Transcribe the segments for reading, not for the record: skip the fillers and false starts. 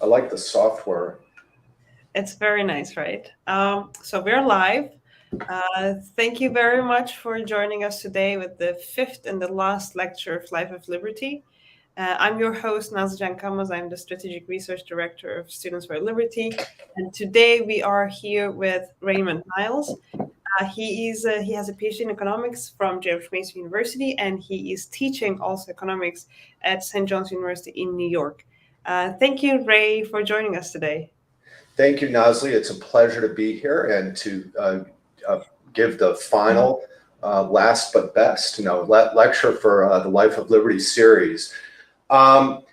I like the software. It's very nice, right? So we're live. Thank you very much for joining us today with the fifth and the last lecture of Life of Liberty. I'm your host, Niles. I'm the Strategic Research Director of Students for Liberty. And today we are here with Raymond Niles. He has a PhD in economics from George Mason University, and he is teaching also economics at St. John's University in New York. Thank you, Ray, for joining us today. Thank you, Nasli. It's a pleasure to be here and to give the final, last but best, lecture for the Life of Liberty series. I'm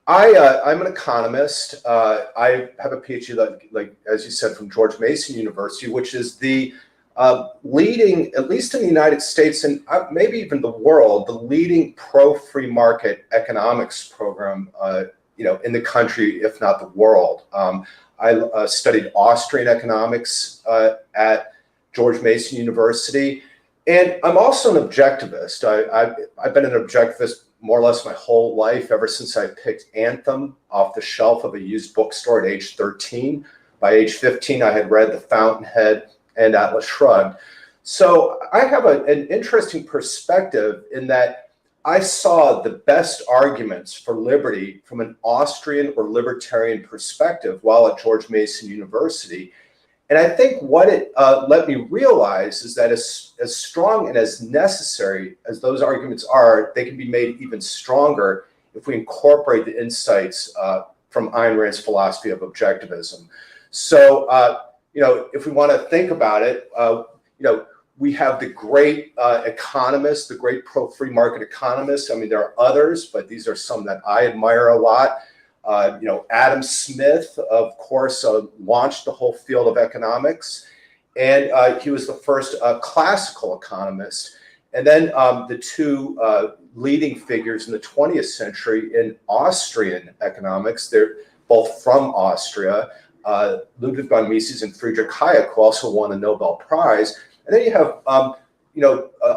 an economist. I have a PhD, like as you said, from George Mason University, which is the leading, at least in the United States and maybe even the world, the leading pro-free market economics program, in the country, if not the world. I studied Austrian economics at George Mason University, and I'm also an objectivist. I've been an objectivist more or less my whole life, ever since I picked Anthem off the shelf of a used bookstore at age 13. By age 15, I had read The Fountainhead and Atlas Shrugged. So I have an interesting perspective in that I saw the best arguments for liberty from an Austrian or libertarian perspective while at George Mason University. And I think what it let me realize is that as strong and as necessary as those arguments are, they can be made even stronger if we incorporate the insights from Ayn Rand's philosophy of objectivism. So, if we want to think about it, we have the great economists, the great pro-free market economists. I mean, there are others, but these are some that I admire a lot. Adam Smith, of course, launched the whole field of economics, and he was the first classical economist. And then the two leading figures in the 20th century in Austrian economics, they're both from Austria, Ludwig von Mises and Friedrich Hayek, who also won a Nobel Prize. And then you have,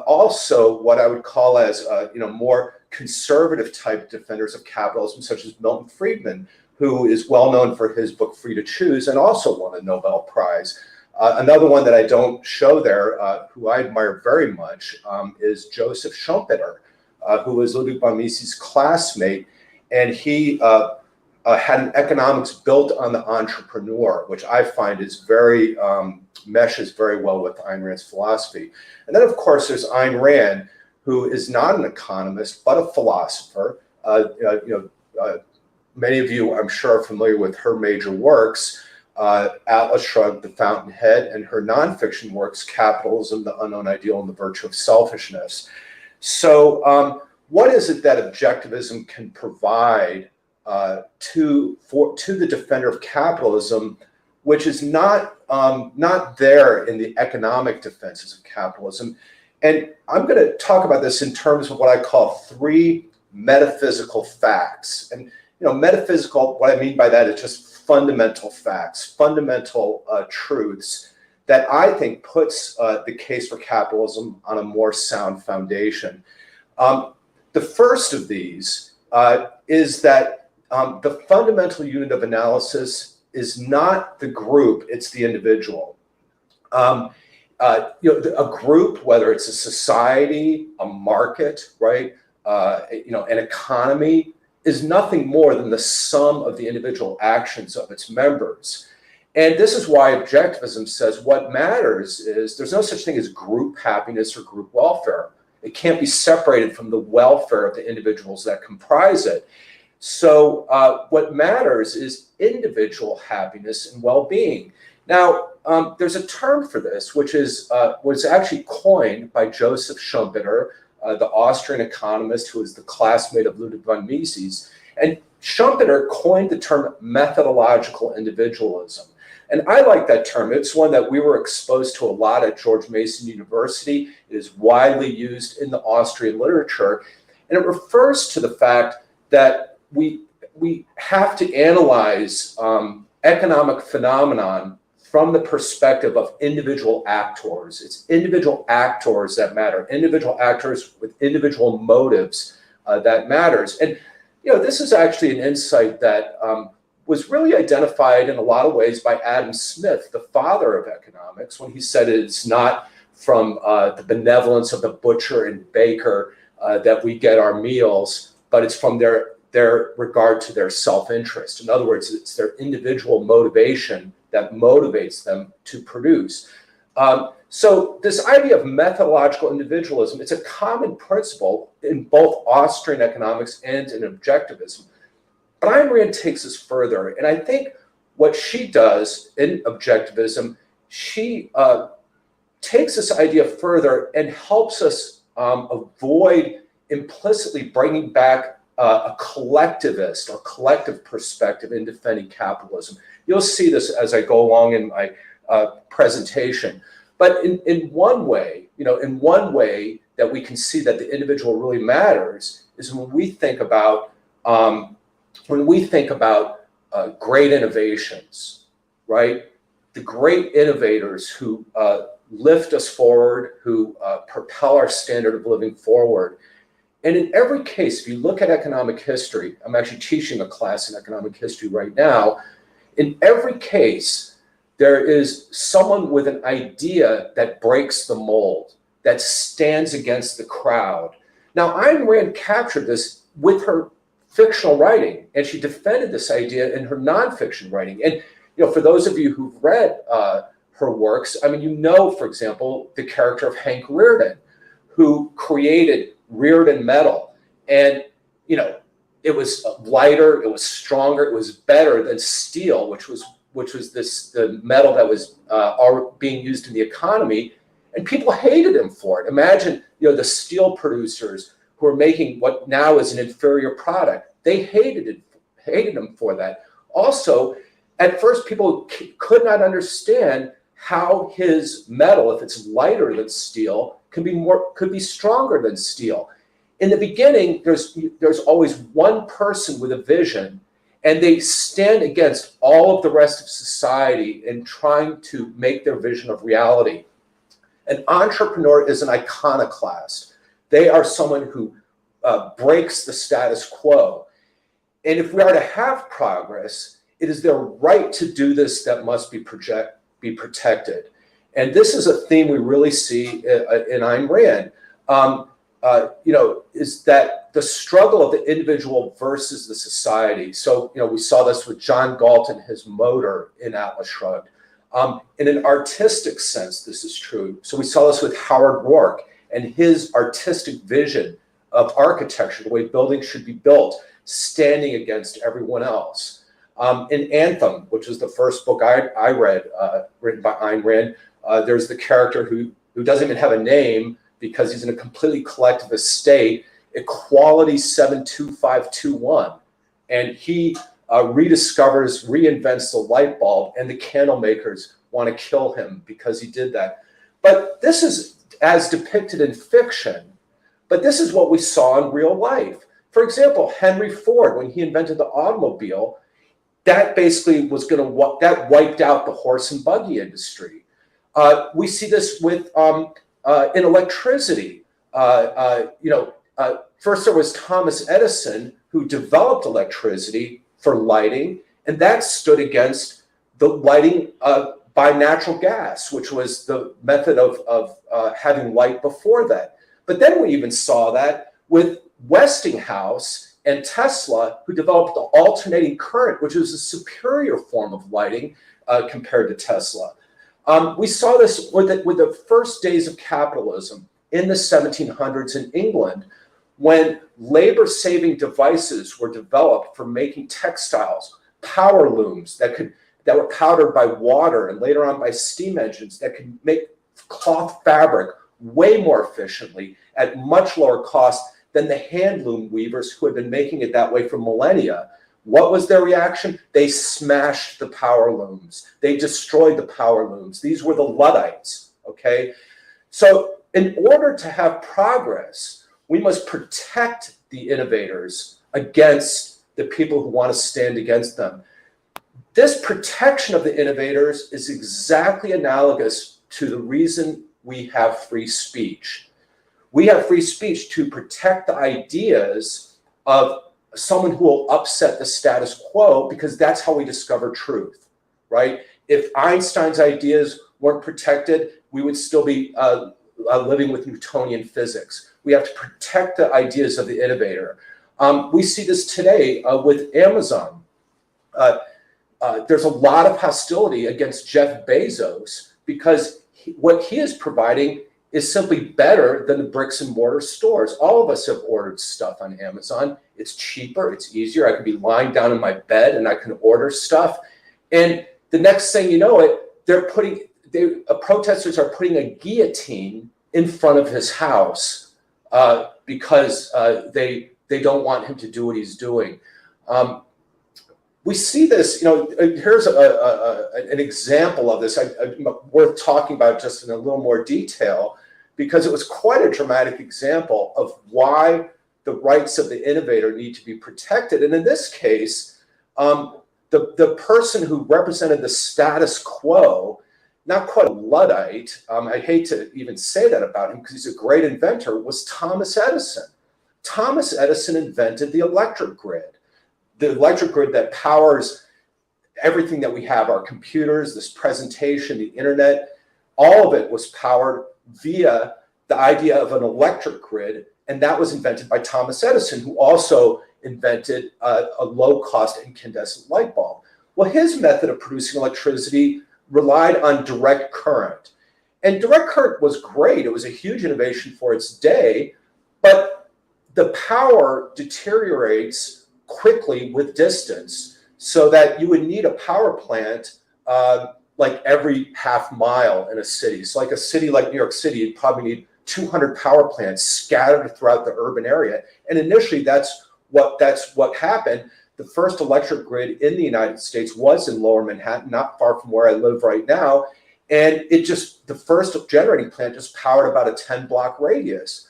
also what I would call as, more conservative type defenders of capitalism, such as Milton Friedman, who is well known for his book Free to Choose and also won a Nobel Prize. Another one that I don't show there, who I admire very much, is Joseph Schumpeter, who was Ludwig von Mises' classmate, and he had an economics built on the entrepreneur, which I find is very meshes very well with Ayn Rand's philosophy. And then, of course, there's Ayn Rand, who is not an economist but a philosopher. Many of you, I'm sure, are familiar with her major works, Atlas Shrugged, The Fountainhead, and her nonfiction works, Capitalism, The Unknown Ideal, and The Virtue of Selfishness. So what is it that objectivism can provide to the defender of capitalism, which is not there in the economic defenses of capitalism? And I'm going to talk about this in terms of what I call three metaphysical facts. And metaphysical, what I mean by that is just fundamental facts, fundamental truths that I think puts the case for capitalism on a more sound foundation. The first of these is that the fundamental unit of analysis is not the group, it's the individual. A group, whether it's a society, a market, right, an economy, is nothing more than the sum of the individual actions of its members. And this is why objectivism says what matters is there's no such thing as group happiness or group welfare. It can't be separated from the welfare of the individuals that comprise it. So what matters is individual happiness and well-being. Now, there's a term for this, which was actually coined by Joseph Schumpeter, the Austrian economist who was the classmate of Ludwig von Mises. And Schumpeter coined the term methodological individualism. And I like that term. It's one that we were exposed to a lot at George Mason University. It is widely used in the Austrian literature. And it refers to the fact that we have to analyze economic phenomenon from the perspective of individual actors. It's individual actors that matter, individual actors with individual motives that matters. And this is actually an insight that was really identified in a lot of ways by Adam Smith, the father of economics, when he said it's not from the benevolence of the butcher and baker that we get our meals, but it's from their regard to their self-interest. In other words, it's their individual motivation that motivates them to produce. So this idea of methodological individualism, it's a common principle in both Austrian economics and in Objectivism. But Ayn Rand takes us further, and I think what she does in Objectivism, she takes this idea further and helps us avoid implicitly bringing back a collectivist or collective perspective in defending capitalism. You'll see this as I go along in my presentation. But in one way, in one way that we can see that the individual really matters is when we think about great innovations, right? The great innovators who lift us forward, who propel our standard of living forward. And in every case, if you look at economic history, I'm actually teaching a class in economic history right now. In every case, there is someone with an idea that breaks the mold, that stands against the crowd. Now, Ayn Rand captured this with her fictional writing, and she defended this idea in her nonfiction writing. And for those of you who've read her works, I mean, for example, the character of Hank Rearden, who created Rearden metal, and it was lighter, it was stronger, it was better than steel, which was the metal that was being used in the economy, and people hated him for it. Imagine, the steel producers who are making what now is an inferior product. They hated him for that. Also, at first, people could not understand how his metal, if it's lighter than steel, could be stronger than steel. In the beginning, there's always one person with a vision, and they stand against all of the rest of society in trying to make their vision of reality. An entrepreneur is an iconoclast. They are someone who breaks the status quo. And if we are to have progress, it is their right to do this that must be protected. And this is a theme we really see in Ayn Rand. Is that the struggle of the individual versus the society. So, we saw this with John Galt and his motor in Atlas Shrugged. In an artistic sense, this is true. So we saw this with Howard Rourke and his artistic vision of architecture, the way buildings should be built, standing against everyone else. In Anthem, which was the first book I read, written by Ayn Rand, there's the character who doesn't even have a name because he's in a completely collectivist state, Equality 72521. And he reinvents the light bulb, and the candle makers want to kill him because he did that. But this is as depicted in fiction, but this is what we saw in real life. For example, Henry Ford, when he invented the automobile, that basically that wiped out the horse and buggy industry. We see this with in electricity. First there was Thomas Edison, who developed electricity for lighting, and that stood against the lighting by natural gas, which was the method of having light before that. But then we even saw that with Westinghouse and Tesla, who developed the alternating current, which was a superior form of lighting compared to Tesla. We saw this with the first days of capitalism in the 1700s in England, when labor-saving devices were developed for making textiles, power looms that were powdered by water and later on by steam engines that could make cloth fabric way more efficiently at much lower cost than the hand loom weavers who had been making it that way for millennia. What was their reaction? They smashed the power looms. They destroyed the power looms. These were the Luddites, okay? So in order to have progress, we must protect the innovators against the people who want to stand against them. This protection of the innovators is exactly analogous to the reason we have free speech. We have free speech to protect the ideas of someone who will upset the status quo, because that's how we discover truth, right? If Einstein's ideas weren't protected, we would still be living with Newtonian physics. We have to protect the ideas of the innovator. We see this today with Amazon. There's a lot of hostility against Jeff Bezos because what he is providing is simply better than the bricks and mortar stores. All of us have ordered stuff on Amazon. It's cheaper, it's easier. I can be lying down in my bed and I can order stuff. And the next thing you know protesters are putting a guillotine in front of his house because they don't want him to do what he's doing. We see this, here's an example of this, worth talking about just in a little more detail, because it was quite a dramatic example of why the rights of the innovator need to be protected. And in this case, the person who represented the status quo, not quite a Luddite, I hate to even say that about him because he's a great inventor, was Thomas Edison. Thomas Edison invented the electric grid. The electric grid that powers everything that we have, our computers, this presentation, the internet, all of it was powered via the idea of an electric grid, and that was invented by Thomas Edison, who also invented a low-cost incandescent light bulb. Well, his method of producing electricity relied on direct current. And direct current was great. It was a huge innovation for its day, but the power deteriorates quickly with distance, so that you would need a power plant like every half mile in a city. So like a city like New York City, you'd probably need 200 power plants scattered throughout the urban area. And initially that's what happened. The first electric grid in the United States was in Lower Manhattan, not far from where I live right now. And the first generating plant just powered about a 10-block radius.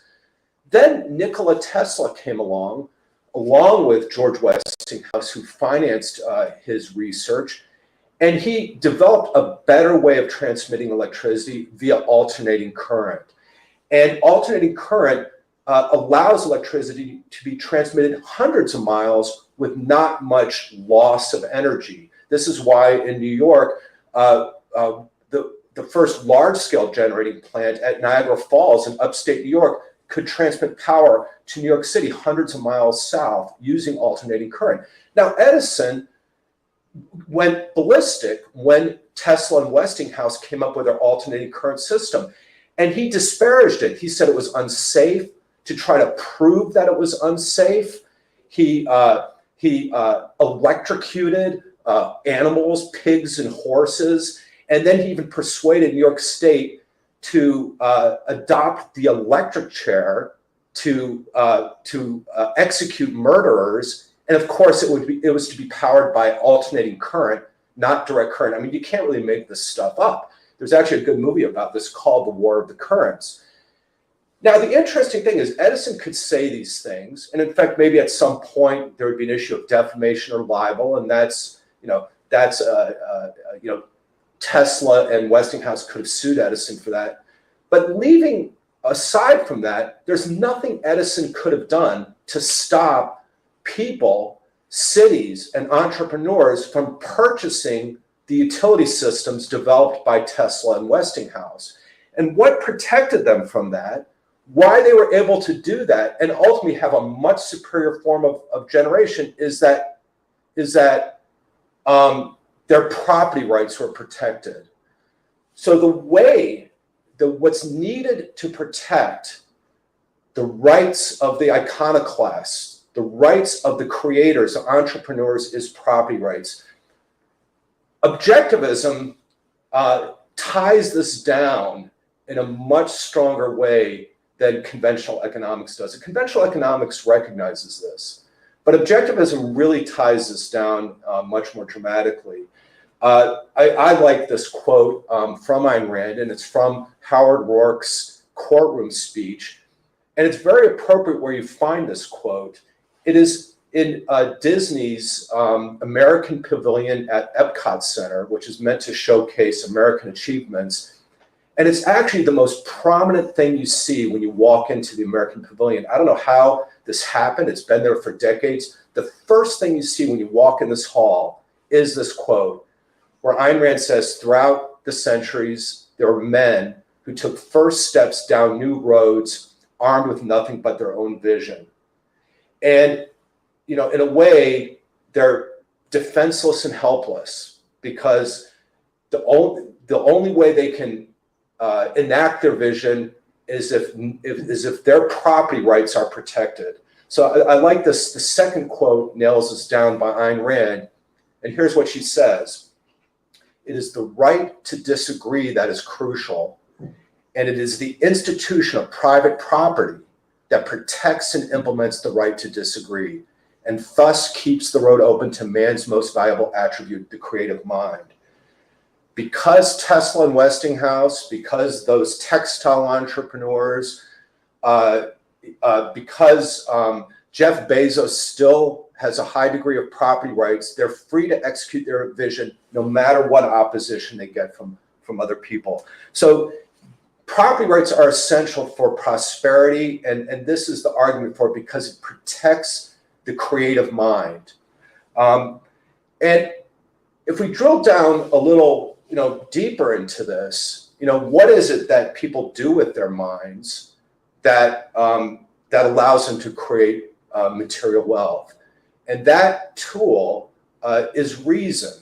Then Nikola Tesla came along with George Westinghouse, who financed his research, and he developed a better way of transmitting electricity via alternating current. And alternating current allows electricity to be transmitted hundreds of miles with not much loss of energy. This is why in New York, the first large-scale generating plant at Niagara Falls in upstate New York could transmit power to New York City hundreds of miles south using alternating current. Now, Edison went ballistic when Tesla and Westinghouse came up with their alternating current system, and he disparaged it. He said it was unsafe. To try to prove that it was unsafe, he electrocuted animals, pigs and horses, and then he even persuaded New York State to adopt the electric chair to execute murderers. And of course, it was to be powered by alternating current, not direct current. I mean, you can't really make this stuff up. There's actually a good movie about this called The War of the Currents. Now, the interesting thing is Edison could say these things, and in fact, maybe at some point there would be an issue of defamation or libel, and Tesla and Westinghouse could have sued Edison for that. But leaving aside from that, there's nothing Edison could have done to stop people, cities, and entrepreneurs from purchasing the utility systems developed by Tesla and Westinghouse. And what protected them from that, why they were able to do that, and ultimately have a much superior form of generation is that their property rights were protected. So what's needed to protect the rights of the iconoclasts, the rights of the creators, the entrepreneurs, is property rights. Objectivism ties this down in a much stronger way than conventional economics does. And conventional economics recognizes this, but objectivism really ties this down much more dramatically. I like this quote from Ayn Rand, and it's from Howard Rourke's courtroom speech. And it's very appropriate where you find this quote. It is in Disney's American Pavilion at Epcot Center, which is meant to showcase American achievements. And it's actually the most prominent thing you see when you walk into the American Pavilion. I don't know how this happened. It's been there for decades. The first thing you see when you walk in this hall is this quote, where Ayn Rand says, throughout the centuries, there were men who took first steps down new roads, armed with nothing but their own vision. And, in a way, they're defenseless and helpless, because the only way they can enact their vision is if their property rights are protected. So I like this. The second quote nails this down by Ayn Rand, and here's what she says: "It is the right to disagree that is crucial, and it is the institution of private property that protects and implements the right to disagree, and thus keeps the road open to man's most valuable attribute, the creative mind." Because Tesla and Westinghouse, because those textile entrepreneurs, because Jeff Bezos still has a high degree of property rights, they're free to execute their vision no matter what opposition they get from other people. So property rights are essential for prosperity, and this is the argument for it, because it protects the creative mind. And if we drill down a little deeper into this, what is it that people do with their minds that allows them to create material wealth? And that tool is reason.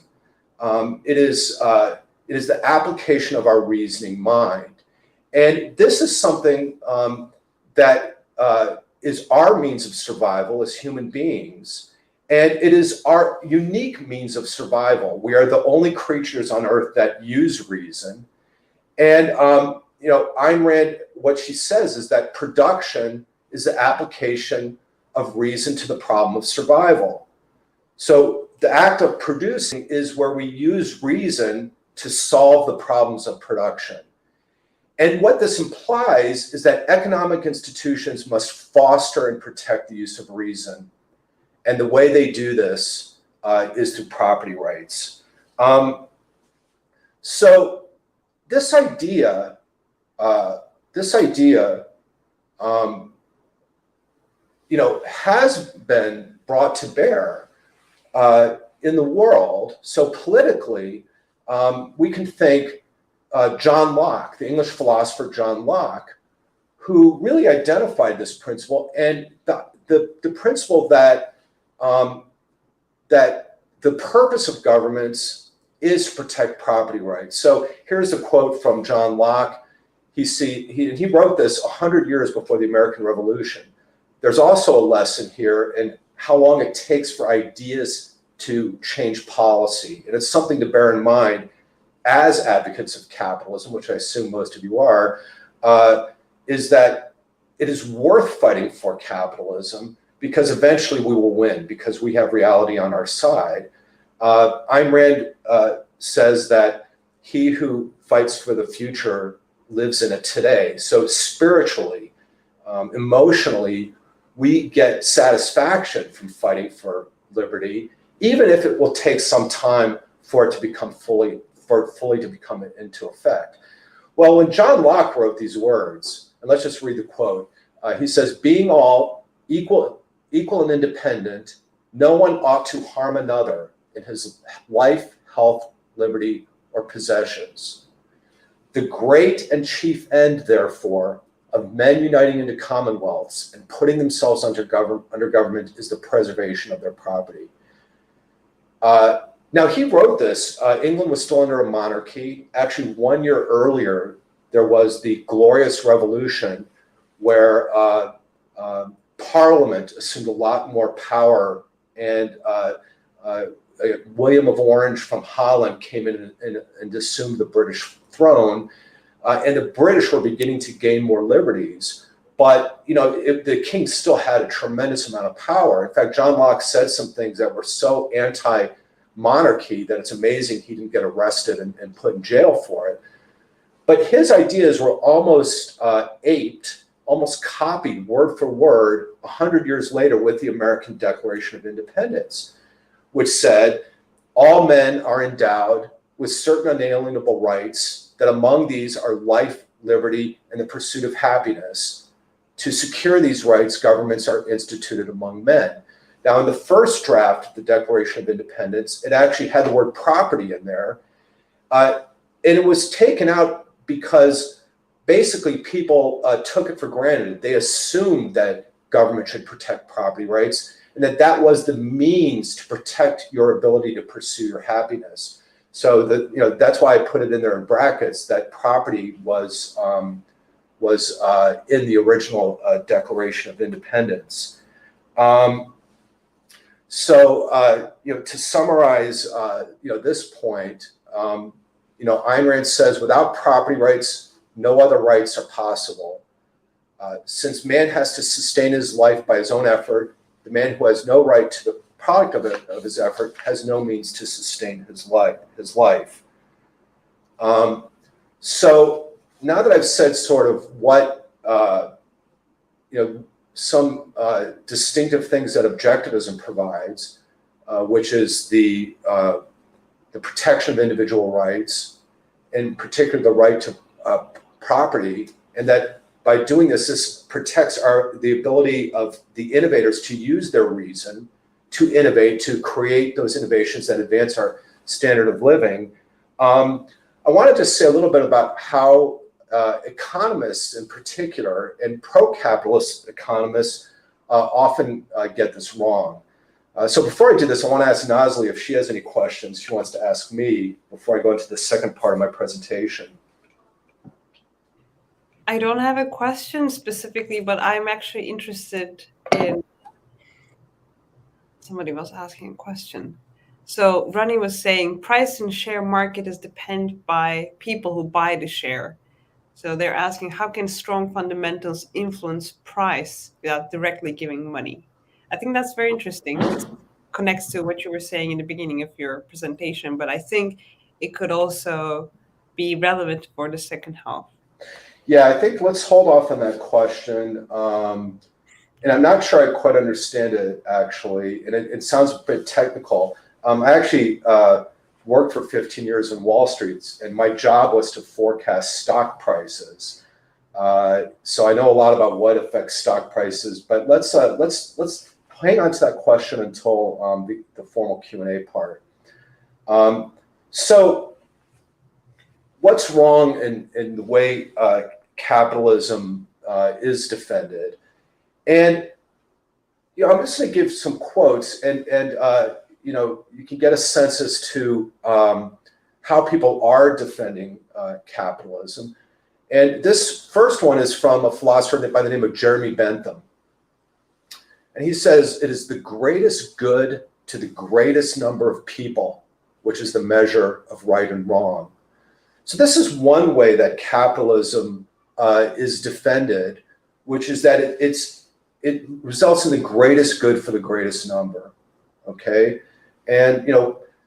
It is the application of our reasoning mind. And this is something that is our means of survival as human beings. And it is our unique means of survival. We are the only creatures on Earth that use reason. And, Ayn Rand, what she says is that production is the application of reason to the problem of survival. So the act of producing is where we use reason to solve the problems of production. And what this implies is that economic institutions must foster and protect the use of reason. And the way they do this is through property rights. So this idea has been brought to bear in the world. So politically, we can think John Locke, the English philosopher John Locke, who really identified this principle, and the principle that that the purpose of governments is to protect property rights. So here's a quote from John Locke. He wrote this 100 years before the American Revolution. There's also a lesson here in how long it takes for ideas to change policy. And it's something to bear in mind as advocates of capitalism, which I assume most of you are, is that it is worth fighting for capitalism, because eventually we will win, because we have reality on our side. Ayn Rand says that he who fights for the future lives in it today. So spiritually, emotionally, we get satisfaction from fighting for liberty, even if it will take some time for it to become fully to become into effect. Well, when John Locke wrote these words, and let's just read the quote, he says, "Being all equal and independent, no one ought to harm another in his life, health, liberty, or possessions. The great and chief end, therefore, of men uniting into commonwealths and putting themselves under government is the preservation of their property." Now, he wrote this. England was still under a monarchy. Actually, 1 year earlier, there was the Glorious Revolution, where Parliament assumed a lot more power, and William of Orange from Holland came in and assumed the British throne, and the British were beginning to gain more liberties. But the king still had a tremendous amount of power. In fact, John Locke said some things that were so anti-monarchy that it's amazing he didn't get arrested and put in jail for it. But his ideas were almost aped, almost copied word for word 100 years later with the American Declaration of Independence, which said, "All men are endowed with certain unalienable rights, that among these are life, liberty, and the pursuit of happiness. to secure these rights, governments are instituted among men. Now, in the first draft of the Declaration of Independence, it actually had the word property in there. And it was taken out because basically people took it for granted. They assumed that government should protect property rights and that was the means to protect your ability to pursue your happiness. So that's why I put it in there in brackets, that property was in the original Declaration of Independence. To summarize, this point, Ayn Rand says, without property rights, no other rights are possible. Since man has to sustain his life by his own effort, the man who has no right to the product of his effort has no means to sustain his life. So now that I've said sort of what, some distinctive things that objectivism provides, which is the protection of individual rights, in particular the right to property, and that by doing this, this protects the ability of the innovators to use their reason to innovate, to create those innovations that advance our standard of living. I wanted to say a little bit about how economists in particular, and pro-capitalist economists, often get this wrong. So before I do this, I want to ask Nasli if she has any questions she wants to ask me before I go into the second part of my presentation. I don't have a question specifically, but I'm actually interested in, somebody was asking a question. So Ronnie was saying price and share market is dependent by people who buy the share. So they're asking, how can strong fundamentals influence price without directly giving money? I think that's very interesting. It connects to what you were saying in the beginning of your presentation, but I think it could also be relevant for the second half. Yeah, I think let's hold off on that question. And I'm not sure I quite understand it, actually. And it sounds a bit technical. I actually worked for 15 years in Wall Street, and my job was to forecast stock prices. So I know a lot about what affects stock prices, but let's hang on to that question until the formal Q&A part. So what's wrong in the way capitalism is defended? And I'm just going to give some quotes, and you can get a sense as to how people are defending capitalism. And this first one is from a philosopher by the name of Jeremy Bentham. And he says, it is the greatest good to the greatest number of people, which is the measure of right and wrong. So this is one way that capitalism is defended, which is that it results in the greatest good for the greatest number, okay? And,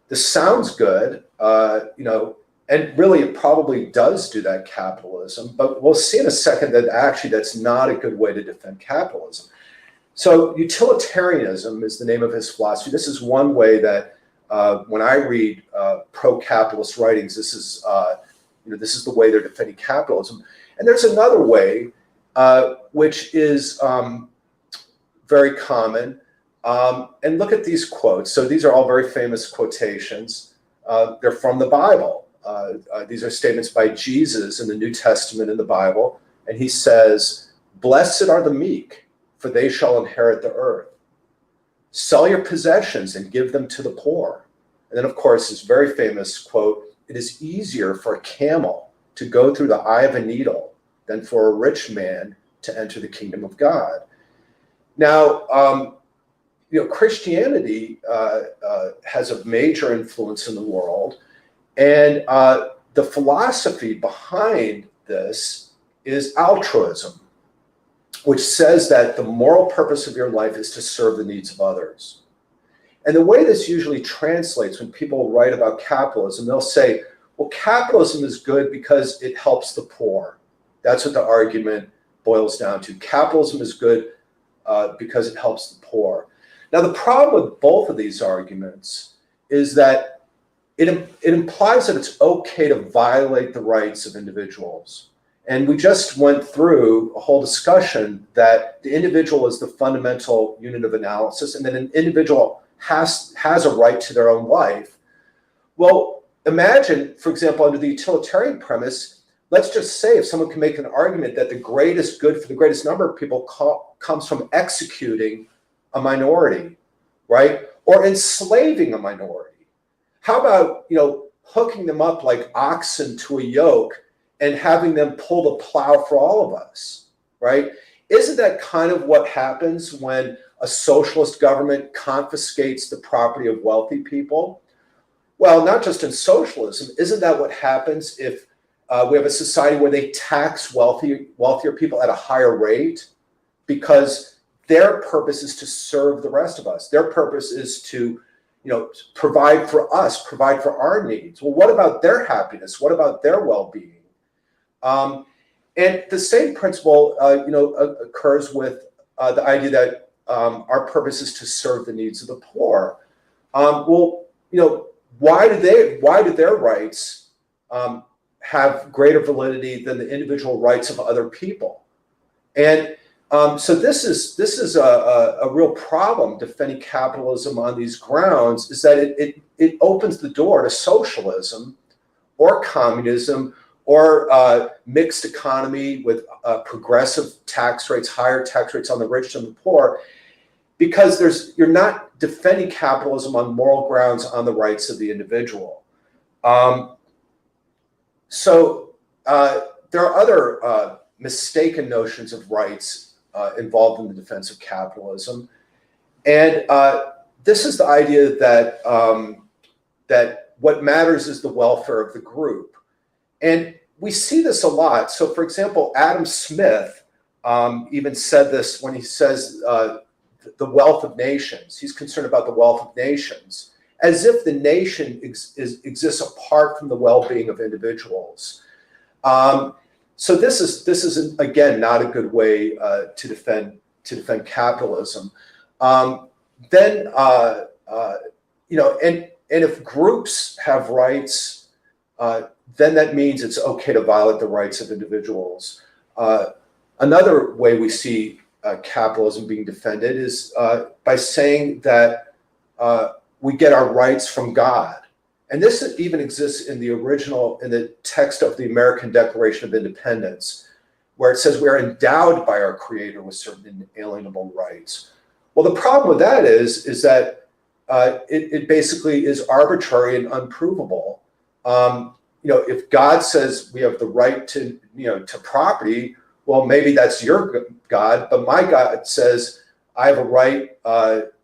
this sounds good, and really it probably does do that, capitalism, but we'll see in a second that actually that's not a good way to defend capitalism. So utilitarianism is the name of his philosophy. This is one way that when I read pro-capitalist writings, this is the way they're defending capitalism. And there's another way, which is very common. And look at these quotes. So these are all very famous quotations. They're from the Bible. These are statements by Jesus in the New Testament in the Bible. And he says, "Blessed are the meek, for they shall inherit the earth. Sell your possessions and give them to the poor." And then, of course, this very famous quote, "It is easier for a camel to go through the eye of a needle than for a rich man to enter the kingdom of God." Now, Christianity has a major influence in the world, and the philosophy behind this is altruism, which says that the moral purpose of your life is to serve the needs of others. And the way this usually translates when people write about capitalism, they'll say, well, capitalism is good because it helps the poor. That's what the argument boils down to. Capitalism is good because it helps the poor. Now, the problem with both of these arguments is that it implies that it's okay to violate the rights of individuals. And we just went through a whole discussion that the individual is the fundamental unit of analysis, and that an individual has a right to their own life. Well, imagine, for example, under the utilitarian premise, let's just say if someone can make an argument that the greatest good for the greatest number of people comes from executing a minority, right? Or enslaving a minority. How about, hooking them up like oxen to a yoke and having them pull the plow for all of us, right? Isn't that kind of what happens when a socialist government confiscates the property of wealthy people? Well, not just in socialism. Isn't that what happens if we have a society where they tax wealthier people at a higher rate? Because their purpose is to serve the rest of us. Their purpose is to, provide for us, provide for our needs. Well, what about their happiness? What about their well-being? And the same principle, occurs with the idea that our purpose is to serve the needs of the poor. Why do their rights have greater validity than the individual rights of other people? And so this is a real problem defending capitalism on these grounds, is that it opens the door to socialism or communism or mixed economy with progressive tax rates, higher tax rates on the rich and the poor, because you're not defending capitalism on moral grounds on the rights of the individual. So there are other mistaken notions of rights involved in the defense of capitalism. And this is the idea that, that what matters is the welfare of the group. And we see this a lot. So for example, Adam Smith even said this when he says the wealth of nations. He's concerned about the wealth of nations, as if the nation exists apart from the well-being of individuals. So this is again not a good way to defend capitalism. And if groups have rights, then that means it's okay to violate the rights of individuals. Another way we see capitalism being defended is by saying that we get our rights from God. And this even exists in the text of the American Declaration of Independence, where it says we are endowed by our Creator with certain inalienable rights. Well, the problem with that is that it basically is arbitrary and unprovable. If God says we have the right to property, well, maybe that's your God, but my God says I have a right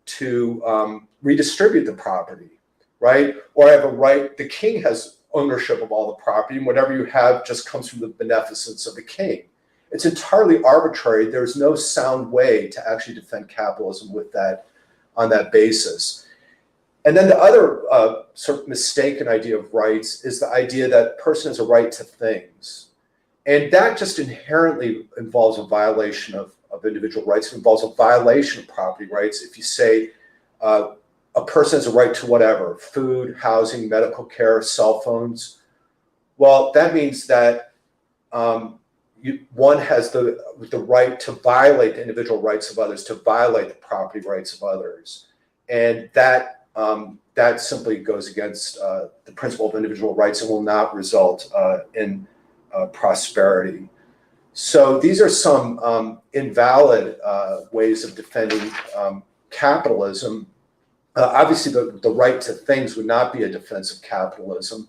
to redistribute the property. Right? Or I have a right, the king has ownership of all the property, and whatever you have just comes from the beneficence of the king. It's entirely arbitrary. There's no sound way to actually defend capitalism on that basis. And then the other sort of mistaken idea of rights is the idea that a person has a right to things. And that just inherently involves a violation of individual rights. It involves a violation of property rights. If you say, a person has a right to whatever, food, housing, medical care, cell phones. Well, that means that one has the right to violate the individual rights of others, to violate the property rights of others. And that simply goes against the principle of individual rights and will not result in prosperity. So these are some invalid ways of defending capitalism. Obviously, the right to things would not be a defense of capitalism,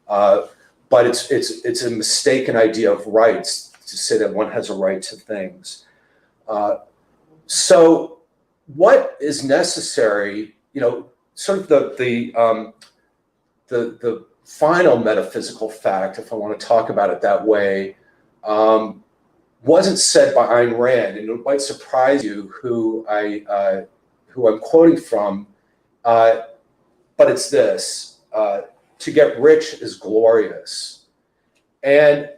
but it's a mistaken idea of rights to say that one has a right to things. So, what is necessary? Sort of the final metaphysical fact, if I want to talk about it that way, wasn't said by Ayn Rand, and it might surprise you who I'm quoting from. But it's this, to get rich is glorious. And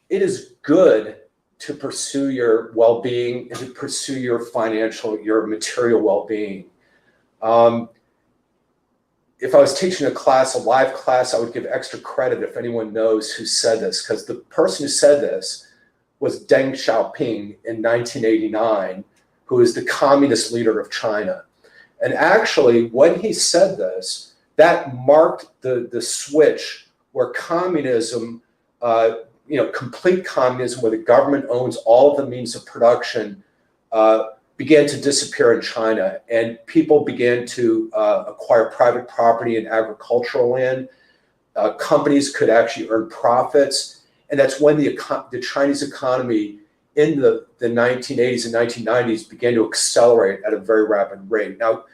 it is good to pursue your well-being and to pursue your material well-being. if I was teaching a class, a live class, I would give extra credit if anyone knows who said this, because the person who said this was Deng Xiaoping in 1989, who is the communist leader of China. And actually, when he said this, that marked the switch where communism, complete communism, where the government owns all of the means of production, began to disappear in China, and people began to acquire private property and agricultural land. Companies could actually earn profits, and that's when the Chinese economy in the 1980s and 1990s began to accelerate at a very rapid rate. Now,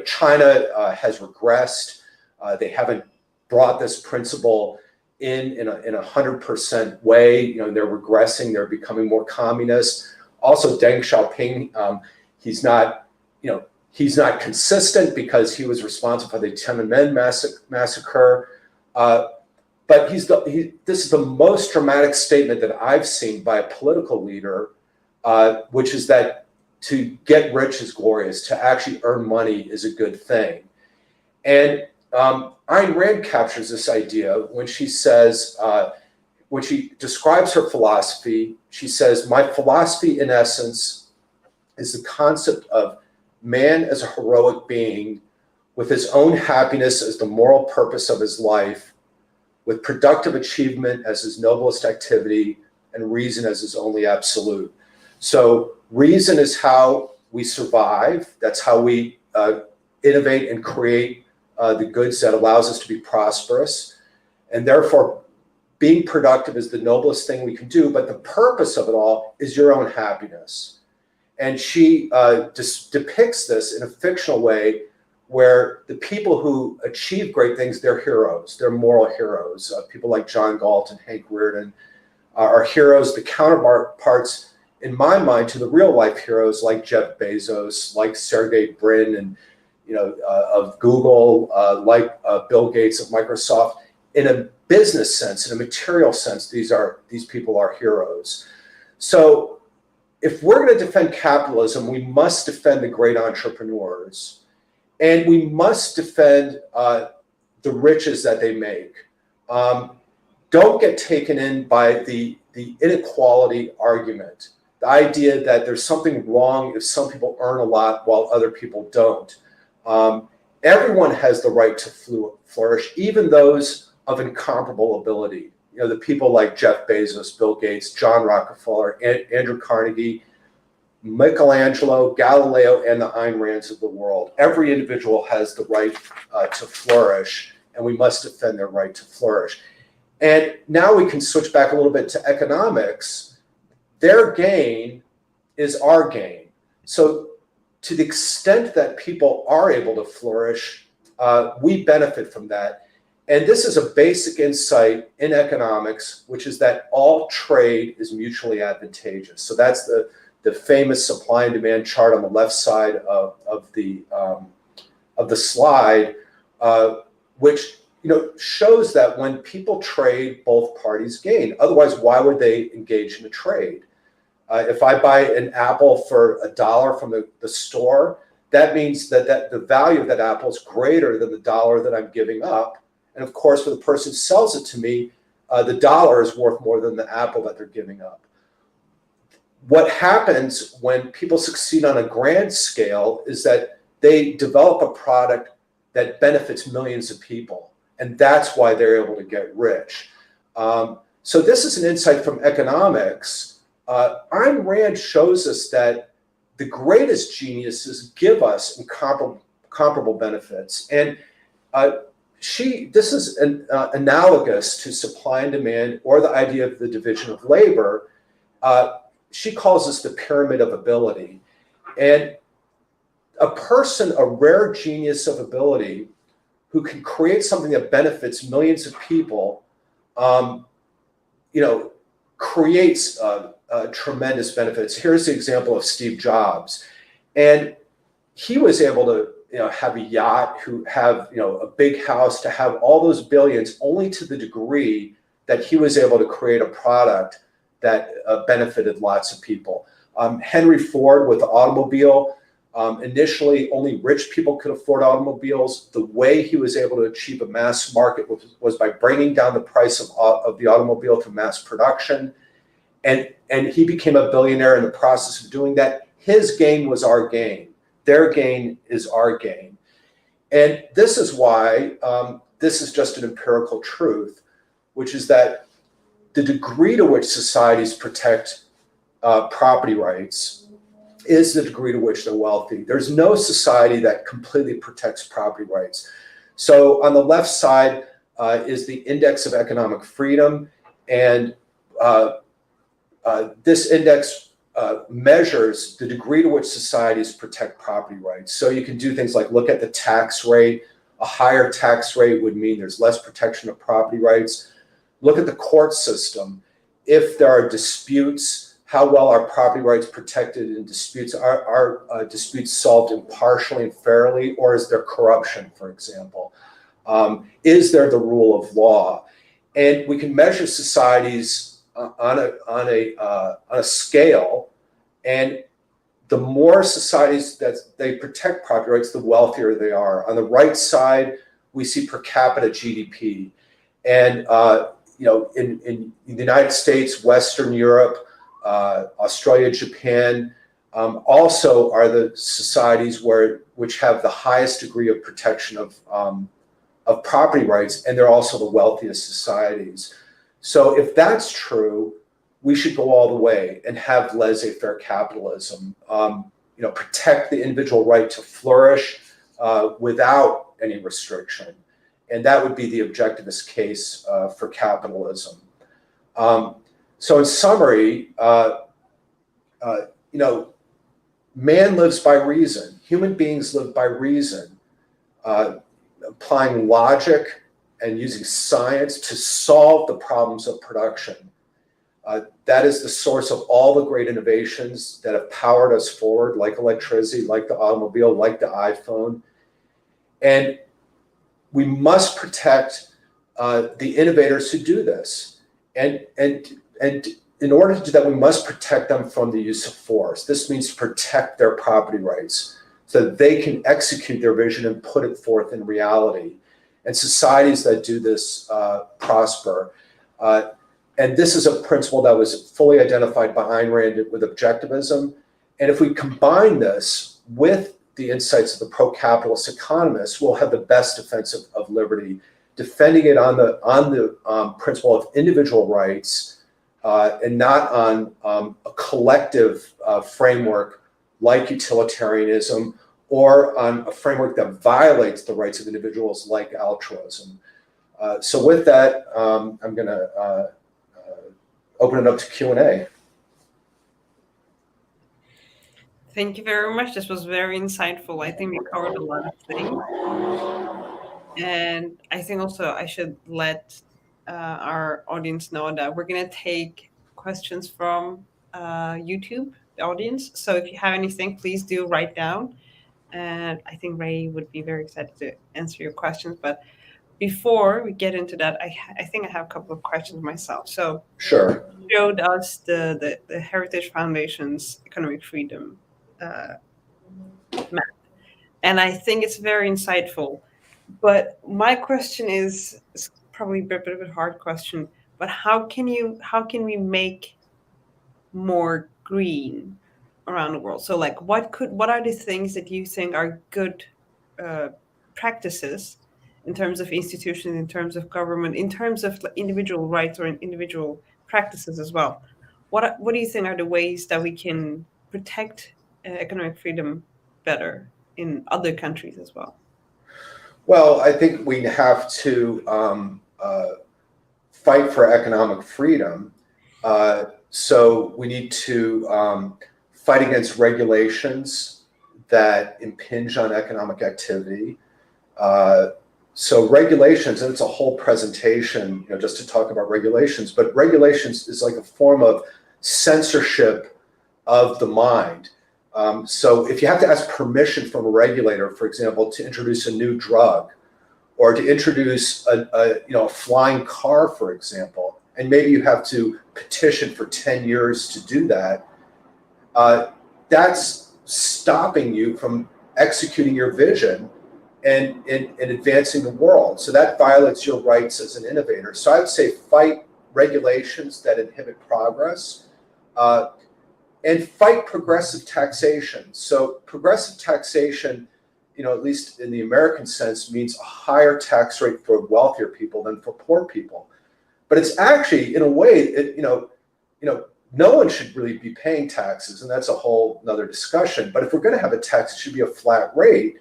China has regressed. They haven't brought this principle in a 100% way. They're regressing. They're becoming more communist. Also, Deng Xiaoping, he's not consistent because he was responsible for the Tiananmen massacre. But this is the most dramatic statement that I've seen by a political leader, which is that to get rich is glorious, to actually earn money is a good thing. And Ayn Rand captures this idea when she says, when she describes her philosophy, she says, "My philosophy, in essence, is the concept of man as a heroic being with his own happiness as the moral purpose of his life, with productive achievement as his noblest activity, and reason as his only absolute." So reason is how we survive. That's how we innovate and create the goods that allows us to be prosperous. And therefore, being productive is the noblest thing we can do, but the purpose of it all is your own happiness. And she just depicts this in a fictional way where the people who achieve great things, they're heroes, they're moral heroes. People like John Galt and Hank Rearden are heroes, the counterparts, in my mind, to the real life heroes like Jeff Bezos, like Sergey Brin, and of Google, like Bill Gates of Microsoft. In a business sense, in a material sense, these people are heroes. So if we're going to defend capitalism, we must defend the great entrepreneurs, and we must defend the riches that they make. Don't get taken in by the inequality argument, the idea that there's something wrong if some people earn a lot while other people don't. Everyone has the right to flourish, even those of incomparable ability. The people like Jeff Bezos, Bill Gates, John Rockefeller, Andrew Carnegie, Michelangelo, Galileo, and the Ayn Rands of the world. Every individual has the right to flourish, and we must defend their right to flourish. And now we can switch back a little bit to economics. Their gain is our gain. So to the extent that people are able to flourish, we benefit from that. And this is a basic insight in economics, which is that all trade is mutually advantageous. So that's the famous supply and demand chart on the left side of the slide, which shows that when people trade, both parties gain. Otherwise, why would they engage in a trade? If I buy an apple for $1 from the store, that means that the value of that apple is greater than the $1 that I'm giving up. And of course, for the person who sells it to me, the $1 is worth more than the apple that they're giving up. What happens when people succeed on a grand scale is that they develop a product that benefits millions of people. And that's why they're able to get rich. So this is an insight from economics. Ayn Rand shows us that the greatest geniuses give us incomparable benefits. And this is analogous to supply and demand, or the idea of the division of labor. She calls this the pyramid of ability. And a person, a rare genius of ability, who can create something that benefits millions of people, creates tremendous benefits. Here's the example of Steve Jobs. And he was able to have a yacht, have a big house, to have all those billions, only to the degree that he was able to create a product that benefited lots of people. Henry Ford with the automobile, Initially, only rich people could afford automobiles. The way he was able to achieve a mass market was by bringing down the price of the automobile to mass production. And he became a billionaire in the process of doing that. His gain was our gain. Their gain is our gain. And this is why this is just an empirical truth, which is that the degree to which societies protect property rights is the degree to which they're wealthy. There's no society that completely protects property rights. So on the left side is the index of economic freedom, and this index measures the degree to which societies protect property rights. So you can do things like look at the tax rate. A higher tax rate would mean there's less protection of property rights. Look at the court system. If there are disputes, how well are property rights protected in disputes? Are disputes solved impartially and fairly, or is there corruption, for example? Is there the rule of law? And we can measure societies on a scale, and the more societies that they protect property rights, the wealthier they are. On the right side, we see per capita GDP, and in the United States, Western Europe, Australia, Japan, also are the societies which have the highest degree of protection of property rights, and they're also the wealthiest societies. So if that's true, we should go all the way and have laissez-faire capitalism. Protect the individual right to flourish without any restriction, and that would be the objectivist case for capitalism. So in summary, man lives by reason. Human beings live by reason, applying logic and using science to solve the problems of production. That is the source of all the great innovations that have powered us forward, like electricity, like the automobile, like the iPhone. And we must protect the innovators who do this. And in order to do that, we must protect them from the use of force. This means protect their property rights so that they can execute their vision and put it forth in reality. And societies that do this prosper. And this is a principle that was fully identified by Ayn Rand with Objectivism. And if we combine this with the insights of the pro-capitalist economists, we'll have the best defense of liberty, defending it on the principle of individual rights and not on a collective framework like utilitarianism, or on a framework that violates the rights of individuals like altruism. So with that, I'm going to open it up to Q&A. Thank you very much. This was very insightful. I think we covered a lot of things. And I think also I should let our audience know that we're going to take questions from YouTube, the audience. So if you have anything, please do write down. And I think Ray would be very excited to answer your questions. But before we get into that, I think I have a couple of questions myself. So sure. You showed us the Heritage Foundation's economic freedom map. And I think it's very insightful. But my question is probably a bit of a hard question, but how can we make more green around the world? So like what are the things that you think are good practices in terms of institutions, in terms of government, in terms of individual rights or individual practices as well? What do you think are the ways that we can protect economic freedom better in other countries as well? Well, I think we have to fight for economic freedom. So we need to fight against regulations that impinge on economic activity. So regulations, and it's a whole presentation, just to talk about regulations, but regulations is like a form of censorship of the mind. So if you have to ask permission from a regulator, for example, to introduce a new drug, or to introduce a flying car, for example, and maybe you have to petition for 10 years to do that, that's stopping you from executing your vision and advancing the world. So that violates your rights as an innovator. So I would say fight regulations that inhibit progress, and fight progressive taxation. So progressive taxation, at least in the American sense, means a higher tax rate for wealthier people than for poor people. But it's actually, in a way, no one should really be paying taxes, and that's a whole another discussion. But if we're going to have a tax, it should be a flat rate,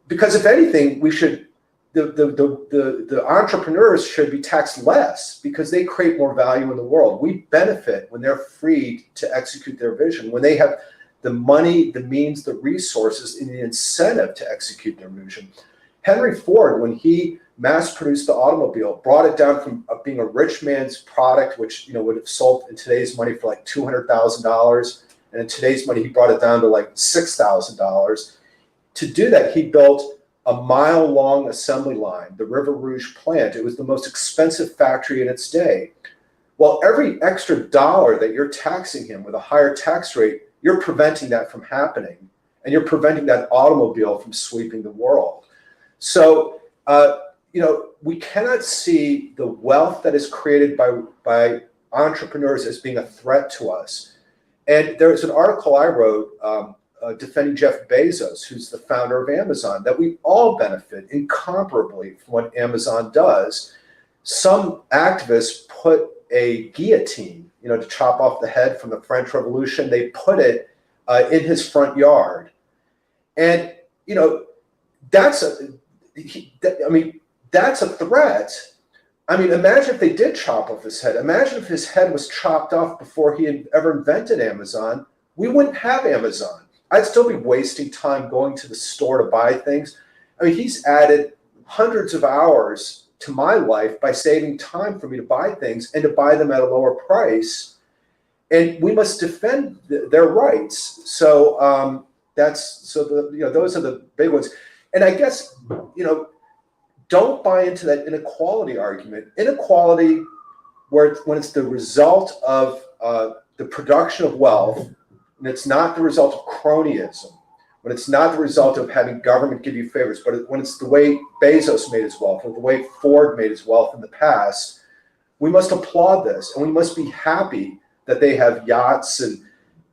because if anything, we should the entrepreneurs should be taxed less because they create more value in the world. We benefit when they're freed to execute their vision, when they have the money, the means, the resources, and the incentive to execute their vision. Henry Ford, when he mass-produced the automobile, brought it down from being a rich man's product, which would have sold in today's money for like $200,000, and in today's money he brought it down to like $6,000. To do that, he built a mile-long assembly line, the River Rouge plant. It was the most expensive factory in its day. Well, every extra dollar that you're taxing him with a higher tax rate, you're preventing that from happening, and you're preventing that automobile from sweeping the world. So, we cannot see the wealth that is created by entrepreneurs as being a threat to us. And there's an article I wrote defending Jeff Bezos, who's the founder of Amazon, that we all benefit incomparably from what Amazon does. Some activists put a guillotine, to chop off the head from the French Revolution. They put it in his front yard. And, that's a threat. Imagine if they did chop off his head. Imagine if his head was chopped off before he had ever invented Amazon. We wouldn't have Amazon. I'd still be wasting time going to the store to buy things. He's added hundreds of hours to my life by saving time for me to buy things and to buy them at a lower price. And we must defend their rights. So those are the big ones. And I guess, don't buy into that inequality argument. Inequality, when it's the result of the production of wealth, and it's not the result of cronyism, when it's not the result of having government give you favors, but when it's the way Bezos made his wealth or the way Ford made his wealth in the past, we must applaud this, and we must be happy that they have yachts and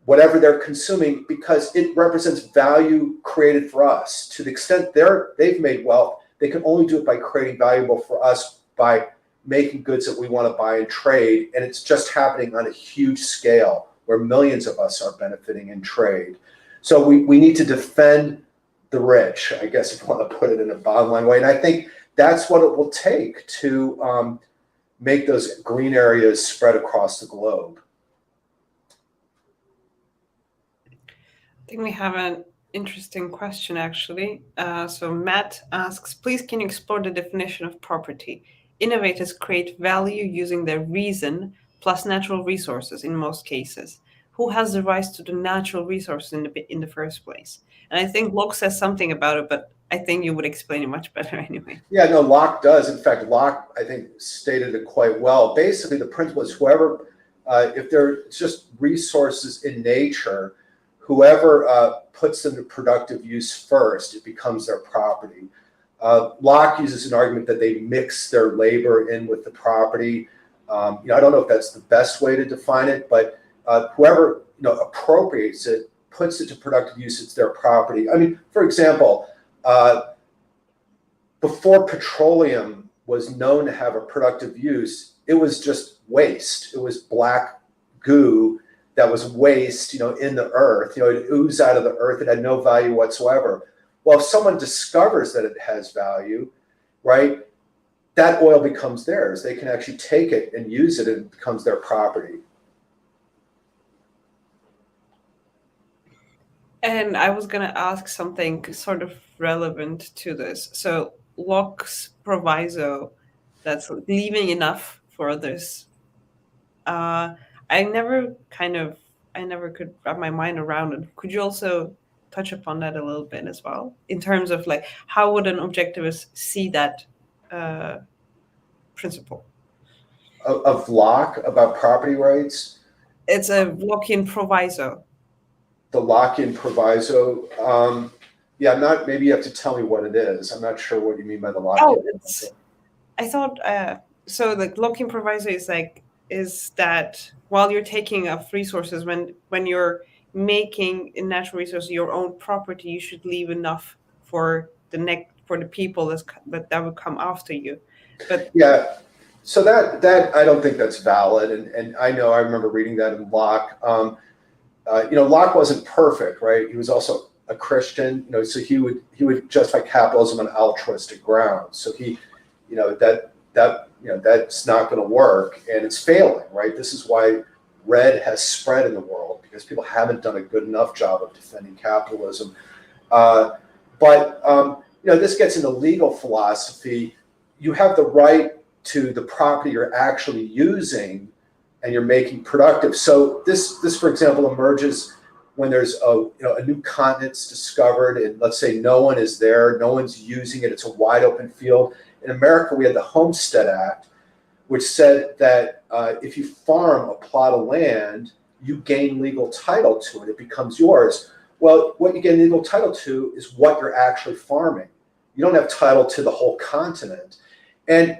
whatever they're consuming, because it represents value created for us. To the extent they've made wealth, they can only do it by creating value for us by making goods that we want to buy and trade. And it's just happening on a huge scale where millions of us are benefiting in trade. So we need to defend the rich, I guess, if you want to put it in a bottom line way. And I think that's what it will take to make those green areas spread across the globe. I think we have an interesting question, actually. So Matt asks, please can you explore the definition of property? Innovators create value using their reason plus natural resources in most cases. Who has the rights to the natural resources in the first place? And I think Locke says something about it, but I think you would explain it much better anyway. Yeah, no, Locke does. In fact, Locke, I think, stated it quite well. Basically, the principle is whoever, if there's just resources in nature, whoever puts them to productive use first, it becomes their property. Locke uses an argument that they mix their labor in with the property. I don't know if that's the best way to define it, but whoever appropriates it, puts it to productive use, it's their property. For example, before petroleum was known to have a productive use, it was just waste. It was black goo that was waste, in the earth. It oozed out of the earth. It had no value whatsoever. Well, if someone discovers that it has value, right, that oil becomes theirs. They can actually take it and use it, and it becomes their property. And I was going to ask something sort of relevant to this. So Locke's proviso, that's leaving enough for others. I never could wrap my mind around it. Could you also touch upon that a little bit as well, in terms of like how would an objectivist see that principle Of Locke about property rights? It's a Lockian proviso. The the Lockin proviso. Yeah, I'm not. Maybe you have to tell me what it is. I'm not sure what you mean by the Lockin Oh, proviso. I thought so. The Locking proviso is that while you're taking up resources, when you're making in natural resources your own property, you should leave enough for for the people that will come after you. But Yeah. So that I don't think that's valid, and I know I remember reading that in Locke. Locke wasn't perfect, right? He was also a Christian, so he would justify capitalism on altruistic grounds. So he, that's not going to work, and it's failing, right? This is why red has spread in the world, because people haven't done a good enough job of defending capitalism. This gets into legal philosophy. You have the right to the property you're actually using and you're making productive. So this, for example, emerges when there's a new continent's discovered, and let's say no one is there, no one's using it, it's a wide open field. In America, we had the Homestead Act, which said that if you farm a plot of land, you gain legal title to it, it becomes yours. Well, what you gain legal title to is what you're actually farming. You don't have title to the whole continent. And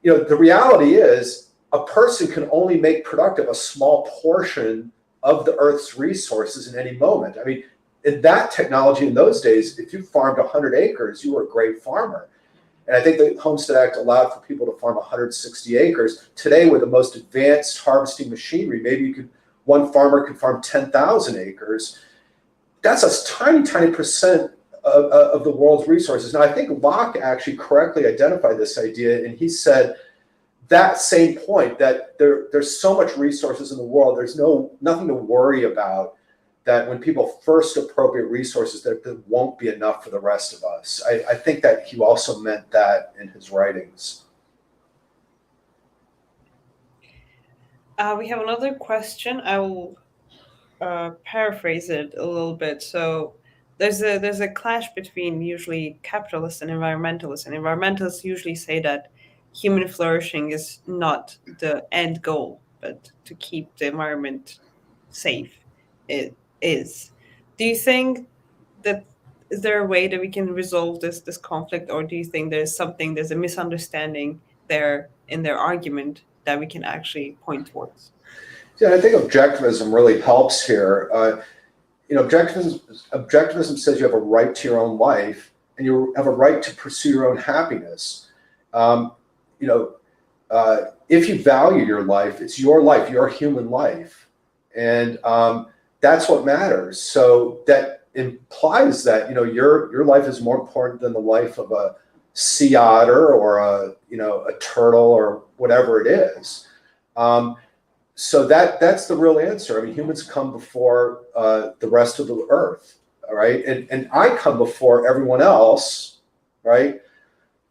the reality is a person can only make productive a small portion of the Earth's resources in any moment. I mean, in that technology in those days, if you farmed 100 acres, you were a great farmer. And I think the Homestead Act allowed for people to farm 160 acres. Today, with the most advanced harvesting machinery, maybe one farmer could farm 10,000 acres. That's a tiny, tiny percent of the world's resources. Now, I think Locke actually correctly identified this idea, and he said that same point, that there's so much resources in the world, there's nothing to worry about, that when people first appropriate resources, there won't be enough for the rest of us. I think that he also meant that in his writings. we have another question. I will paraphrase it a little bit. So there's a clash between usually capitalists and environmentalists, and environmentalists usually say that human flourishing is not the end goal, but to keep the environment safe. It is. Do you think that is there a way that we can resolve this conflict, or do you think there's a misunderstanding there in their argument that we can actually point towards? Yeah, I think objectivism really helps here. Objectivism says you have a right to your own life, and you have a right to pursue your own happiness. If you value your life, it's your human life, and that's what matters. So that implies that your life is more important than the life of a sea otter or a turtle or whatever it is. So that's the real answer. I mean, humans come before the rest of the earth, all right? And I come before everyone else, right?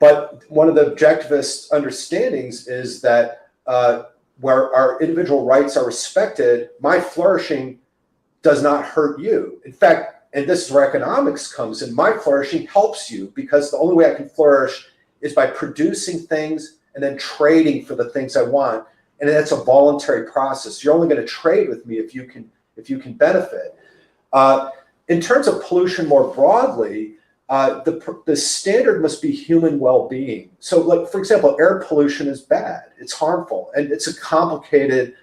But one of the objectivist understandings is that where our individual rights are respected, my flourishing does not hurt you. In fact, and this is where economics comes in, my flourishing helps you, because the only way I can flourish is by producing things and then trading for the things I want. And that's a voluntary process. You're only going to trade with me if you can benefit. In terms of pollution more broadly, the standard must be human well-being. So, like, for example, air pollution is bad. It's harmful, and it's a complicated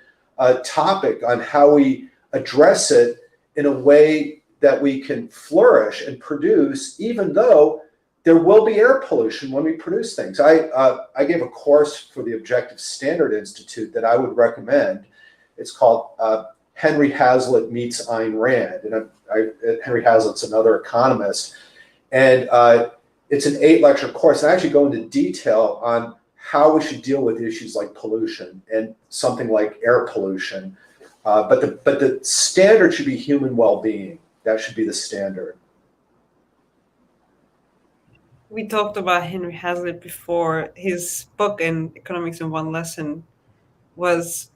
topic on how we address it in a way that we can flourish and produce, even though there will be air pollution when we produce things. I gave a course for the Objective Standard Institute that I would recommend. It's called Henry Hazlitt Meets Ayn Rand. And Henry Hazlitt's another economist. And it's an 8-lecture course. And I actually go into detail on how we should deal with issues like pollution and something like air pollution. But the standard should be human well-being. That should be the standard. We talked about Henry Hazlitt before. His book in Economics in One Lesson was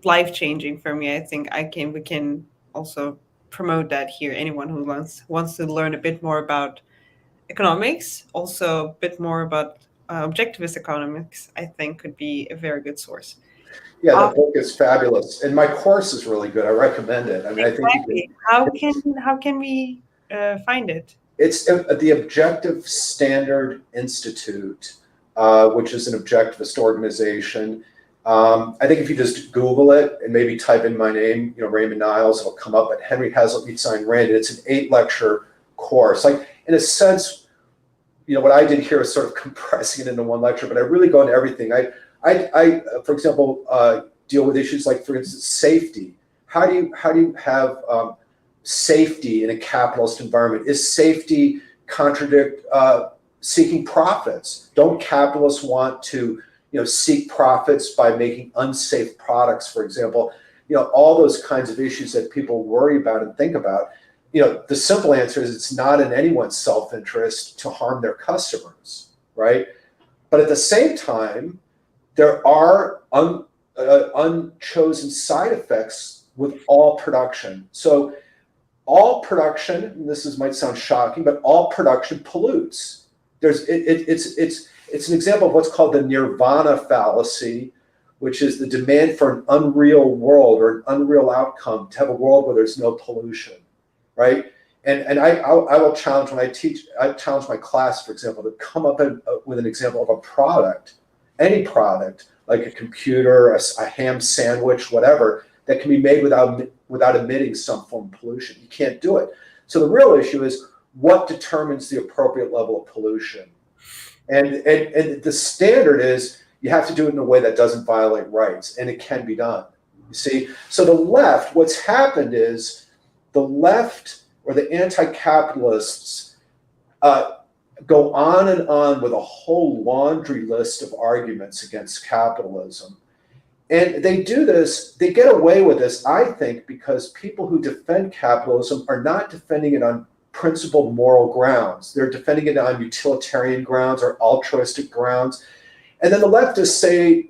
life-changing for me. I think we can also promote that here. Anyone who wants to learn a bit more about economics, also a bit more about objectivist economics, I think could be a very good source. Yeah, the Um, book is fabulous, and my course is really good. I recommend it. I mean, I think you can. exactly. How can we find it? It's at the Objective Standard Institute, which is an objectivist organization. I think if you just Google it and maybe type in my name, Raymond Niles, it'll come up. At Henry Hazlitt Meets Ayn Rand, and it's an 8-lecture course. Like, in a sense, what I did here is sort of compressing it into one lecture, but I really go into everything. I for example, deal with issues like, for instance, safety. How do you have safety in a capitalist environment? Is safety contradict seeking profits? Don't capitalists want to seek profits by making unsafe products, for example? All those kinds of issues that people worry about and think about. The simple answer is it's not in anyone's self-interest to harm their customers, right? But at the same time, there are unchosen side effects with all production. So all production, and might sound shocking, but all production pollutes. It's an example of what's called the nirvana fallacy, which is the demand for an unreal world or an unreal outcome, to have a world where there's no pollution, right? And I will challenge, when I challenge my class, for example, to come up with an example of a product, any product, like a computer, a ham sandwich, whatever, that can be made without emitting some form of pollution. You can't do it. So the real issue is, what determines the appropriate level of pollution? And the standard is, you have to do it in a way that doesn't violate rights, and it can be done. You see? So the left, what's happened is, the left, or the anti-capitalists, go on and on with a whole laundry list of arguments against capitalism. And they do this, they get away with this, I think, because people who defend capitalism are not defending it on principled moral grounds. They're defending it on utilitarian grounds or altruistic grounds. And then the leftists say,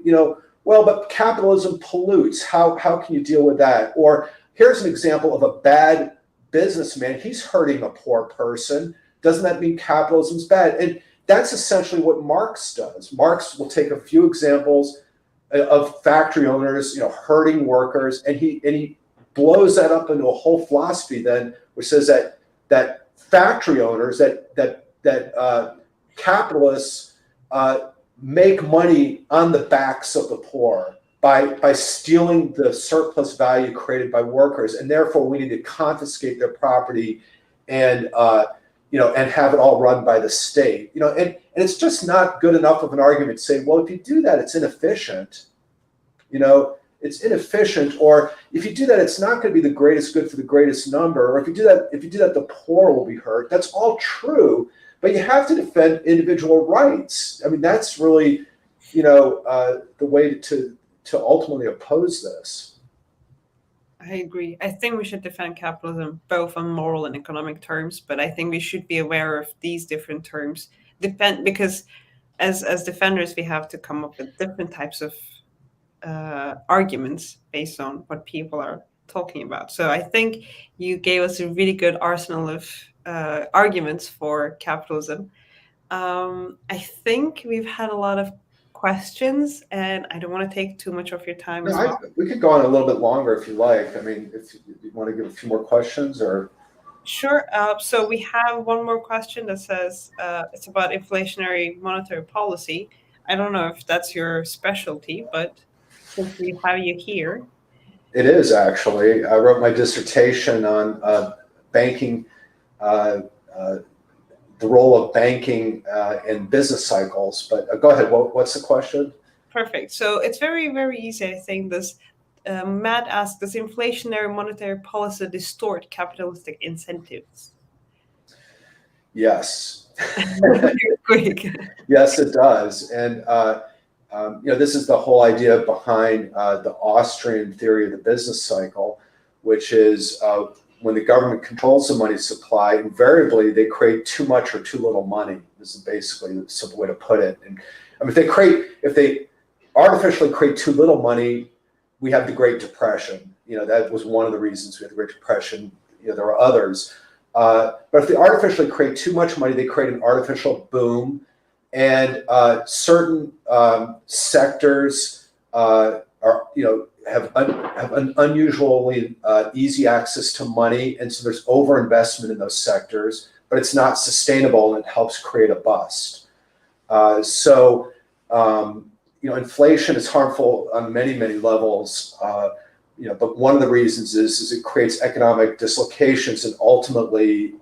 well, but capitalism pollutes. How can you deal with that? Or, here's an example of a bad businessman. He's hurting a poor person. Doesn't that mean capitalism's bad? And that's essentially what Marx does. Marx will take a few examples of factory owners, hurting workers, and he blows that up into a whole philosophy then, which says that factory owners, that capitalists make money on the backs of the poor by stealing the surplus value created by workers, and therefore we need to confiscate their property and have it all run by the state. And it's just not good enough of an argument to say, well, if you do that, it's inefficient. It's inefficient, or if you do that, it's not going to be the greatest good for the greatest number, or if you do that, the poor will be hurt. That's all true, but you have to defend individual rights. I mean, that's really, the way to ultimately oppose this. I agree. I think we should defend capitalism both on moral and economic terms, but I think we should be aware of these different terms. Because as defenders, we have to come up with different types of arguments based on what people are talking about. So I think you gave us a really good arsenal of arguments for capitalism. I think we've had a lot of questions, and I don't want to take too much of your time as well. We could go on a little bit longer if you like. I mean, if you want to give a few more questions, or... Sure. So we have one more question that says it's about inflationary monetary policy. I don't know if that's your specialty, but since we have you here. It is, actually. I wrote my dissertation on banking, the role of banking in business cycles. But go ahead. What's the question? Perfect. So it's very, very easy. I think this. Matt asked, does inflationary monetary policy distort capitalistic incentives? Yes. Quick. Yes, it does. And this is the whole idea behind the Austrian theory of the business cycle, which is when the government controls the money supply, invariably they create too much or too little money. This is basically the simple way to put it. And I mean, if they artificially create too little money, we have the Great Depression. That was one of the reasons we had the Great Depression. There are others. But if they artificially create too much money, they create an artificial boom, and certain sectors are have an unusually easy access to money, and so there's overinvestment in those sectors, but it's not sustainable and it helps create a bust. Inflation is harmful on many levels. But one of the reasons is it creates economic dislocations and ultimately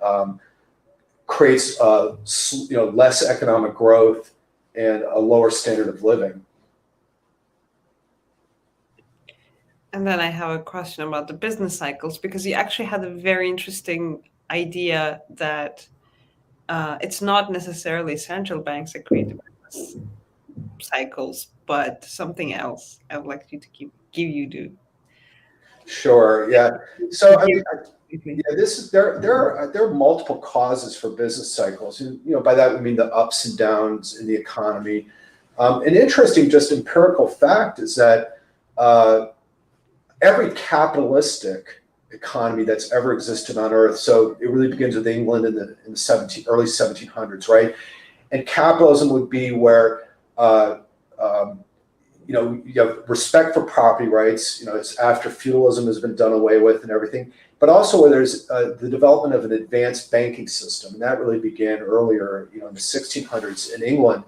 creates less economic growth and a lower standard of living. And then I have a question about the business cycles, because you actually had a very interesting idea that it's not necessarily central banks that create the business cycles, but something else. I would like you to give you the. Sure. Yeah. So there are multiple causes for business cycles. And, by that we mean the ups and downs in the economy. An interesting, just empirical fact is that every capitalistic economy that's ever existed on Earth. So it really begins with England in the early 1700s, right? And capitalism would be where you have respect for property rights. It's after feudalism has been done away with and everything, but also where there's the development of an advanced banking system, and that really began earlier, in the 1600s in England.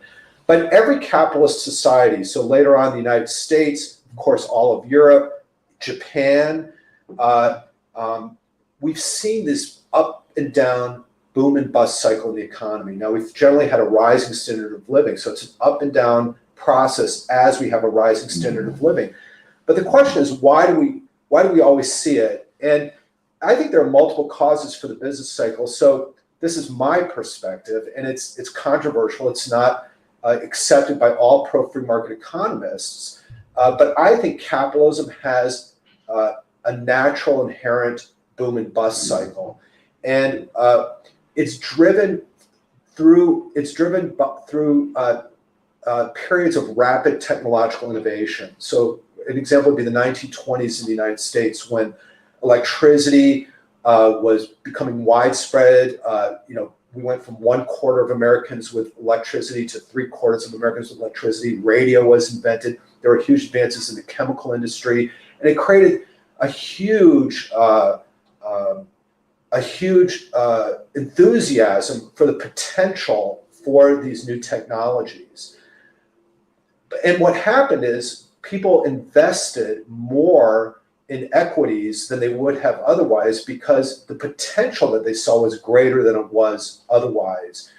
But every capitalist society, so later on the United States, of course, all of Europe, Japan, we've seen this up and down, boom and bust cycle in the economy. Now, we've generally had a rising standard of living, so it's an up and down process as we have a rising standard of living. But the question is, why do we always see it? And I think there are multiple causes for the business cycle. So this is my perspective, and it's controversial. It's not accepted by all pro-free market economists. But I think capitalism has a natural inherent boom and bust cycle, and it's driven through periods of rapid technological innovation. So an example would be the 1920s in the United States, when electricity was becoming widespread. We went from 1/4 of Americans with electricity to 3/4 of Americans with electricity. Radio was invented. There were huge advances in the chemical industry, and it created a huge enthusiasm for the potential for these new technologies. And what happened is people invested more in equities than they would have otherwise, because the potential that they saw was greater than it was otherwise.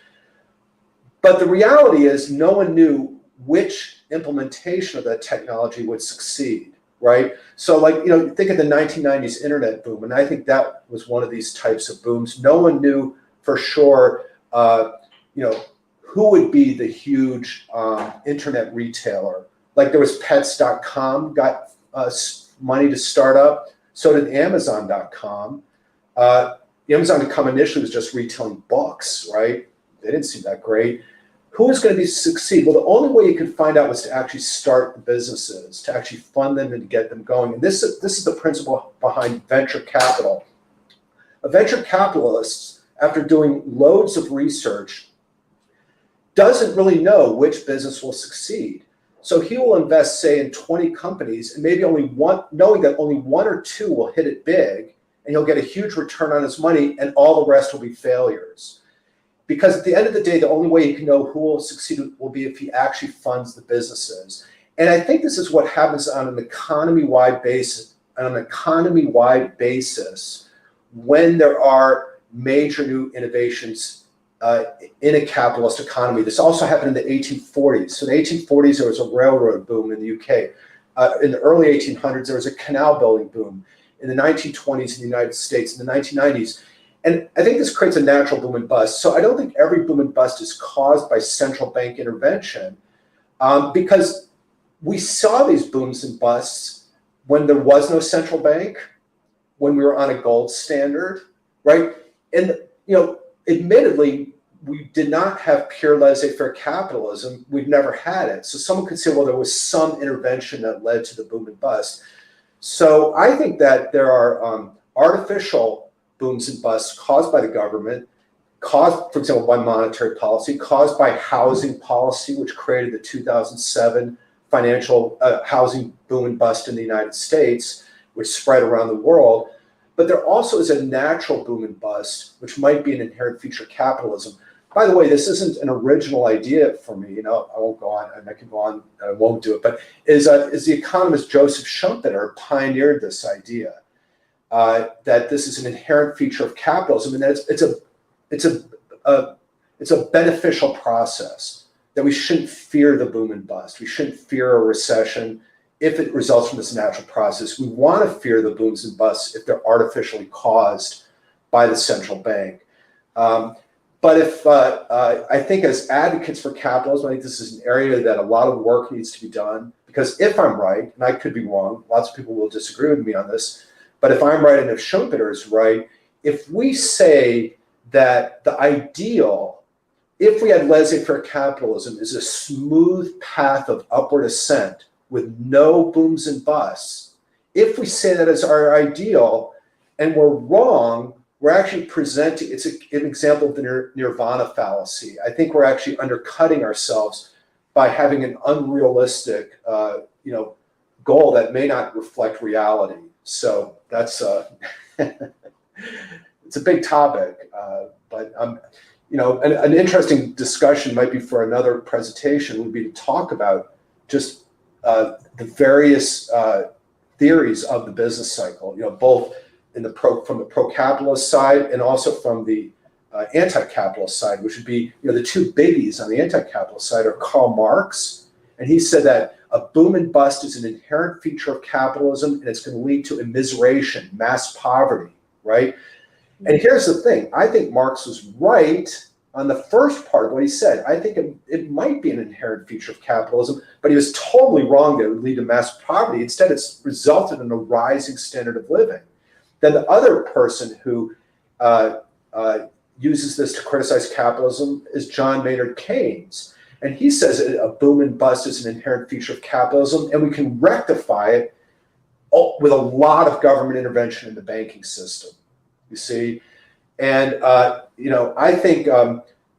But the reality is no one knew which implementation of that technology would succeed, right? So think of the 1990s internet boom, and I think that was one of these types of booms. No one knew for sure, who would be the huge internet retailer. Like there was pets.com, got money to start up. So did Amazon.com. Amazon.com initially was just retailing books, right? They didn't seem that great. Who was going to succeed? Well, the only way you could find out was to actually start the businesses, to actually fund them and get them going. And this is the principle behind venture capital. A venture capitalist, after doing loads of research, doesn't really know which business will succeed. So he will invest, say, in 20 companies, and maybe only one, knowing that only one or two will hit it big, and he'll get a huge return on his money, and all the rest will be failures. Because at the end of the day, the only way you can know who will succeed will be if he actually funds the businesses. And I think this is what happens on an economy-wide basis. When there are major new innovations in a capitalist economy. This also happened in the 1840s. So in the 1840s, there was a railroad boom in the UK. In the early 1800s, there was a canal building boom. In the 1920s in the United States, in the 1990s. And I think this creates a natural boom and bust. So I don't think every boom and bust is caused by central bank intervention, because we saw these booms and busts when there was no central bank, when we were on a gold standard, right? And admittedly, we did not have pure laissez-faire capitalism. We've never had it. So someone could say, well, there was some intervention that led to the boom and bust. So I think that there are artificial booms and busts caused by the government, caused, for example, by monetary policy, caused by housing policy, which created the 2007 financial housing boom and bust in the United States, which spread around the world. But there also is a natural boom and bust, which might be an inherent feature of capitalism. By the way, this isn't an original idea for me. I won't go on, and I can go on, I won't do it. But is the economist Joseph Schumpeter pioneered this idea that this is an inherent feature of capitalism, and that it's a beneficial process, that we shouldn't fear the boom and bust. We shouldn't fear a recession if it results from this natural process. We want to fear the booms and busts if they're artificially caused by the central bank. But if I think as advocates for capitalism, I think this is an area that a lot of work needs to be done, because if I'm right, and I could be wrong, lots of people will disagree with me on this, but if I'm right and if Schumpeter is right, if we say that the ideal, if we had laissez-faire capitalism, is a smooth path of upward ascent with no booms and busts, if we say that as our ideal and we're wrong, we're actually presenting, it's an example of the nirvana fallacy. I think we're actually undercutting ourselves by having an unrealistic goal that may not reflect reality. So that's it's a big topic, but an interesting discussion might be for another presentation would be to talk about just the various theories of the business cycle, both from the pro-capitalist side and also from the anti-capitalist side, which would be, the two biggies on the anti-capitalist side are Karl Marx, and he said that a boom and bust is an inherent feature of capitalism, and it's going to lead to immiseration, mass poverty, right? And here's the thing, I think Marx was right on the first part of what he said. I think it might be an inherent feature of capitalism, but he was totally wrong that it would lead to mass poverty. Instead, it's resulted in a rising standard of living. Then the other person who uses this to criticize capitalism is John Maynard Keynes. And he says a boom and bust is an inherent feature of capitalism, and we can rectify it with a lot of government intervention in the banking system, you see. And, I think,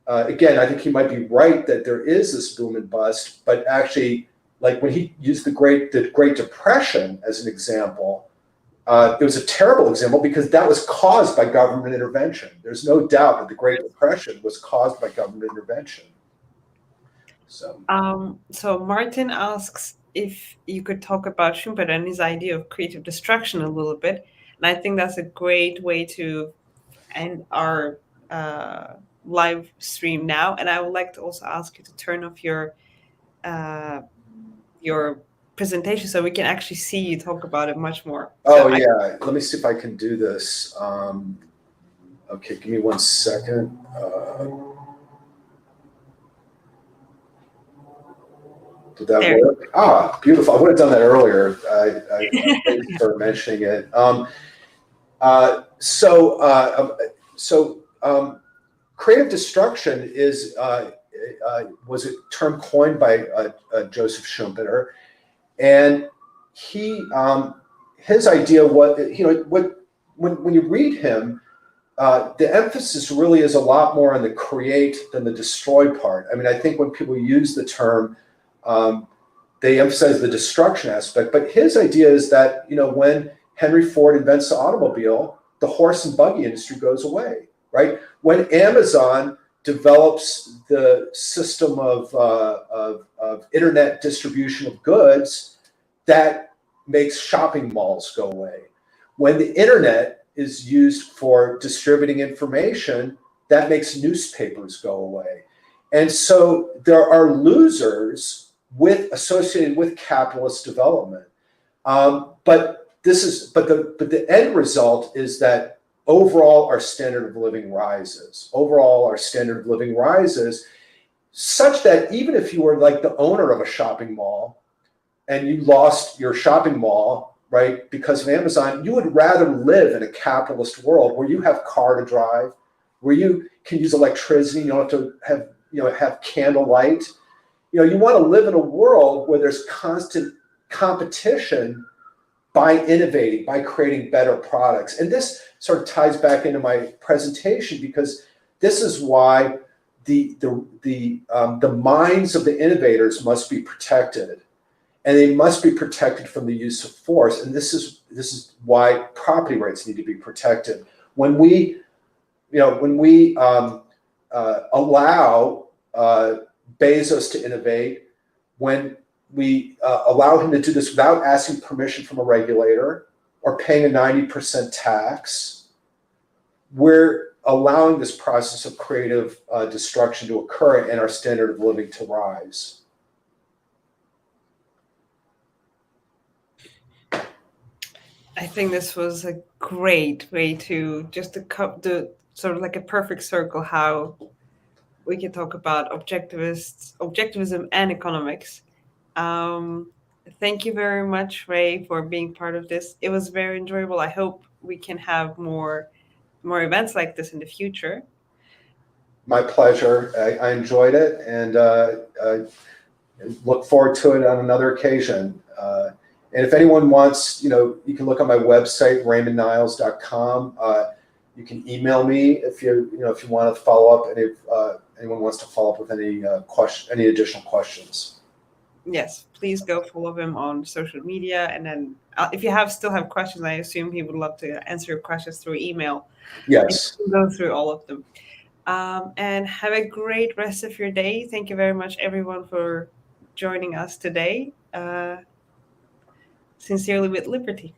again, I think he might be right that there is this boom and bust, but actually, like when he used the Great Depression as an example, it was a terrible example because that was caused by government intervention. There's no doubt that the Great Depression was caused by government intervention. So Martin asks if you could talk about Schumpeter and his idea of creative destruction a little bit. And I think that's a great way to end our live stream now. And I would like to also ask you to turn off your presentation so we can actually see you talk about it much more. Let me see if I can do this. Okay, give me 1 second. Did that work? Beautiful. I would have done that earlier. Thank you for mentioning it. Creative destruction was a term coined by Joseph Schumpeter, and his idea was, when you read him, the emphasis really is a lot more on the create than the destroy part. I mean, I think when people use the term, they emphasize the destruction aspect, but his idea is that, when Henry Ford invents the automobile, the horse and buggy industry goes away, right? When Amazon develops the system of internet distribution of goods, that makes shopping malls go away. When the internet is used for distributing information, that makes newspapers go away. And so there are losers associated with capitalist development. But the end result is that overall our standard of living rises. Overall our standard of living rises such that even if you were like the owner of a shopping mall and you lost your shopping mall, right, because of Amazon, you would rather live in a capitalist world where you have a car to drive, where you can use electricity, you don't have to have candlelight. You want to live in a world where there's constant competition by innovating, by creating better products. And this sort of ties back into my presentation, because this is why the minds of the innovators must be protected. and they must be protected from the use of force. And this is why property rights need to be protected. When we allow Bezos to innovate, when we allow him to do this without asking permission from a regulator or paying a 90% tax, we're allowing this process of creative destruction to occur and our standard of living to rise. I think this was a great way to just the sort of like a perfect circle how we can talk about objectivism and economics. Thank you very much, Ray, for being part of this. It was very enjoyable. I hope we can have more events like this in the future. My pleasure. I enjoyed it, and I look forward to it on another occasion. And if anyone wants, you can look on my website, raymondniles.com. You can email me if you want to follow up, and if anyone wants to follow up with any additional questions. Yes, please go follow him on social media, and then if you still have questions, I assume he would love to answer your questions through email. Yes. Go through all of them. And have a great rest of your day. Thank you very much, everyone, for joining us today. Sincerely with Liberty.